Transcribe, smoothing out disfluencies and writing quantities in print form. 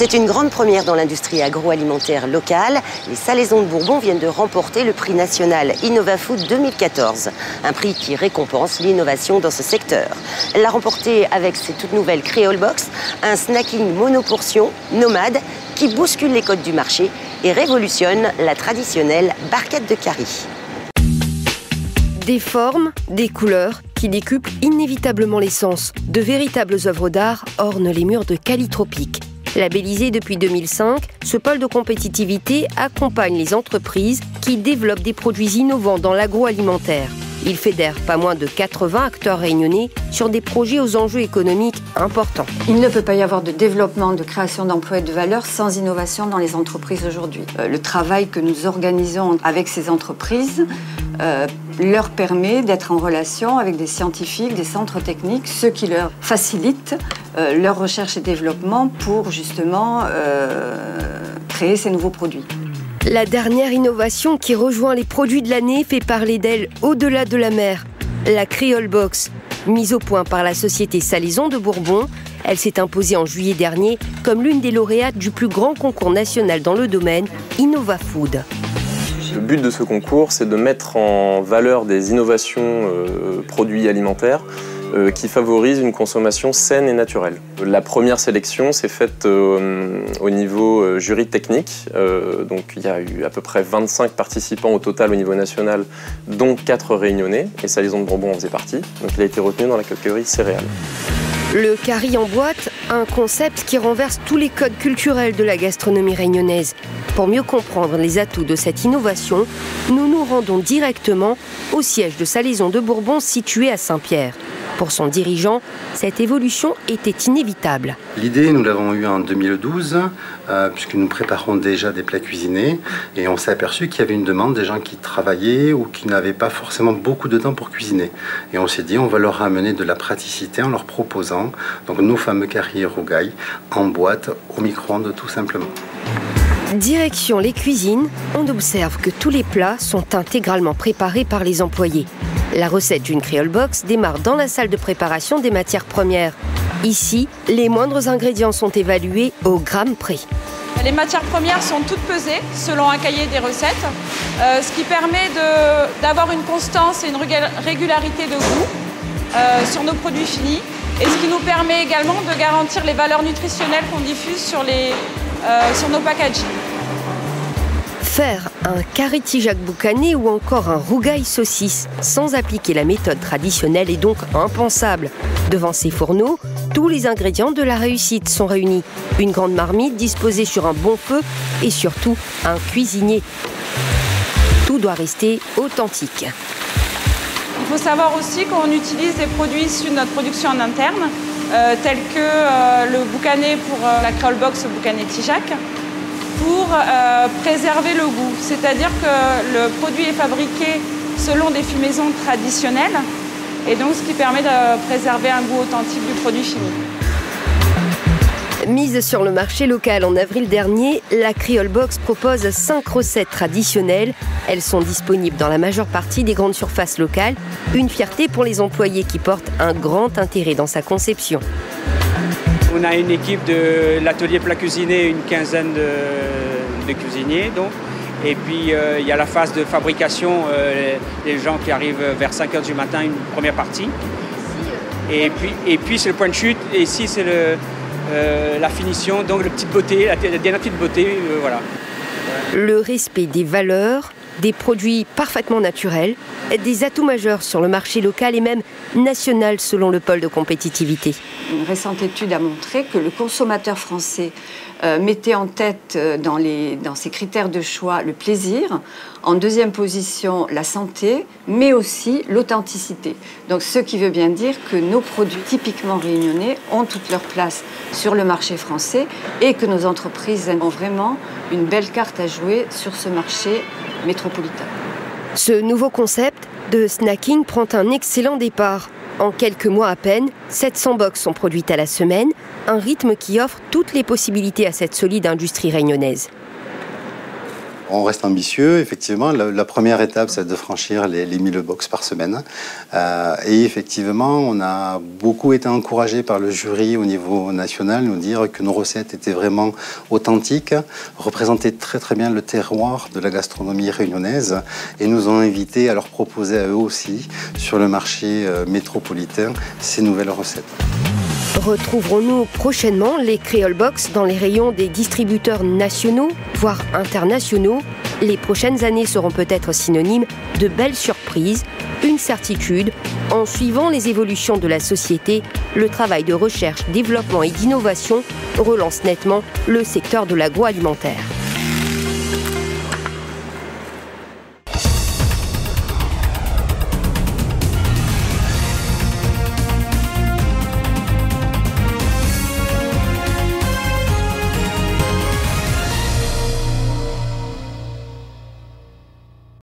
C'est une grande première dans l'industrie agroalimentaire locale. Les Salaisons de Bourbon viennent de remporter le prix national InnovaFood 2014, un prix qui récompense l'innovation dans ce secteur. Elle l'a remporté avec ses toutes nouvelles Creole Box, un snacking monoportion nomade qui bouscule les codes du marché et révolutionne la traditionnelle barquette de curry. Des formes, des couleurs qui décuplent inévitablement les sens. De véritables œuvres d'art ornent les murs de Calitropique. Labellisé depuis 2005, ce pôle de compétitivité accompagne les entreprises qui développent des produits innovants dans l'agroalimentaire. Il fédère pas moins de 80 acteurs réunionnais sur des projets aux enjeux économiques importants. Il ne peut pas y avoir de développement, de création d'emplois et de valeur sans innovation dans les entreprises aujourd'hui. Le travail que nous organisons avec ces entreprises leur permet d'être en relation avec des scientifiques, des centres techniques, ce qui leur facilite leur recherche et développement pour justement créer ces nouveaux produits. La dernière innovation qui rejoint les produits de l'année fait parler d'elle au-delà de la mer. La Creole Box, mise au point par la société Salaisons de Bourbon, elle s'est imposée en juillet dernier comme l'une des lauréates du plus grand concours national dans le domaine, InnovaFood. Le but de ce concours, c'est de mettre en valeur des innovations produits alimentaires qui favorisent une consommation saine et naturelle. La première sélection s'est faite au niveau jury technique. Donc il y a eu à peu près 25 participants au total au niveau national, dont 4 réunionnais, et Salaisons de Bourbon en faisait partie. Donc il a été retenu dans la catégorie céréales. Le curry en boîte, un concept qui renverse tous les codes culturels de la gastronomie réunionnaise. Pour mieux comprendre les atouts de cette innovation, nous nous rendons directement au siège de Salaisons de Bourbon situé à Saint-Pierre. Pour son dirigeant, cette évolution était inévitable. L'idée, nous l'avons eue en 2012, puisque nous préparons déjà des plats cuisinés, et on s'est aperçu qu'il y avait une demande des gens qui travaillaient ou qui n'avaient pas forcément beaucoup de temps pour cuisiner. Et on s'est dit, on va leur ramener de la praticité en leur proposant donc nos fameux curry rougail en boîte au micro-ondes tout simplement. Direction les cuisines, on observe que tous les plats sont intégralement préparés par les employés. La recette d'une Creole Box démarre dans la salle de préparation des matières premières. Ici, les moindres ingrédients sont évalués au gramme près. Les matières premières sont toutes pesées selon un cahier des recettes, ce qui permet d'avoir une constance et une régularité de goût sur nos produits finis, et ce qui nous permet également de garantir les valeurs nutritionnelles qu'on diffuse sur nos packaging. Faire un curry tijac boucané ou encore un rougail saucisse sans appliquer la méthode traditionnelle est donc impensable. Devant ces fourneaux, tous les ingrédients de la réussite sont réunis. Une grande marmite disposée sur un bon feu et surtout un cuisinier. Tout doit rester authentique. Il faut savoir aussi qu'on utilise des produits issus de notre production en interne, tels que le boucané pour la Creole Box, le boucané tijac, pour préserver le goût. C'est-à-dire que le produit est fabriqué selon des fumaisons traditionnelles, et donc ce qui permet de préserver un goût authentique du produit fini. Mise sur le marché local en avril dernier, la Creole Box propose 5 recettes traditionnelles. Elles sont disponibles dans la majeure partie des grandes surfaces locales. Une fierté pour les employés qui portent un grand intérêt dans sa conception. On a une équipe de l'atelier plat cuisiné, une quinzaine de cuisiniers donc. Et puis il y a la phase de fabrication, les gens qui arrivent vers 5 h du matin, une première partie. Et puis c'est le point de chute, et ici c'est la finition, donc la petite beauté, la dernière petite beauté, voilà. Le respect des valeurs, des produits parfaitement naturels, des atouts majeurs sur le marché local et même national selon le pôle de compétitivité. Une récente étude a montré que le consommateur français mettait en tête dans ses critères de choix le plaisir, en deuxième position la santé, mais aussi l'authenticité. Donc ce qui veut bien dire que nos produits typiquement réunionnais ont toute leur place sur le marché français et que nos entreprises ont vraiment une belle carte à jouer sur ce marché métropolitain. Ce nouveau concept de snacking prend un excellent départ. En quelques mois à peine, 700 box sont produites à la semaine, un rythme qui offre toutes les possibilités à cette solide industrie réunionnaise. On reste ambitieux, effectivement. La première étape, c'est de franchir les 1000 box par semaine. Et effectivement, on a beaucoup été encouragé par le jury au niveau national, nous dire que nos recettes étaient vraiment authentiques, représentaient très très bien le terroir de la gastronomie réunionnaise et nous ont invités à leur proposer à eux aussi, sur le marché métropolitain, ces nouvelles recettes. Retrouverons-nous prochainement les Creole Box dans les rayons des distributeurs nationaux, voire internationaux? Les prochaines années seront peut-être synonymes de belles surprises, une certitude. En suivant les évolutions de la société, le travail de recherche, développement et d'innovation relance nettement le secteur de l'agroalimentaire.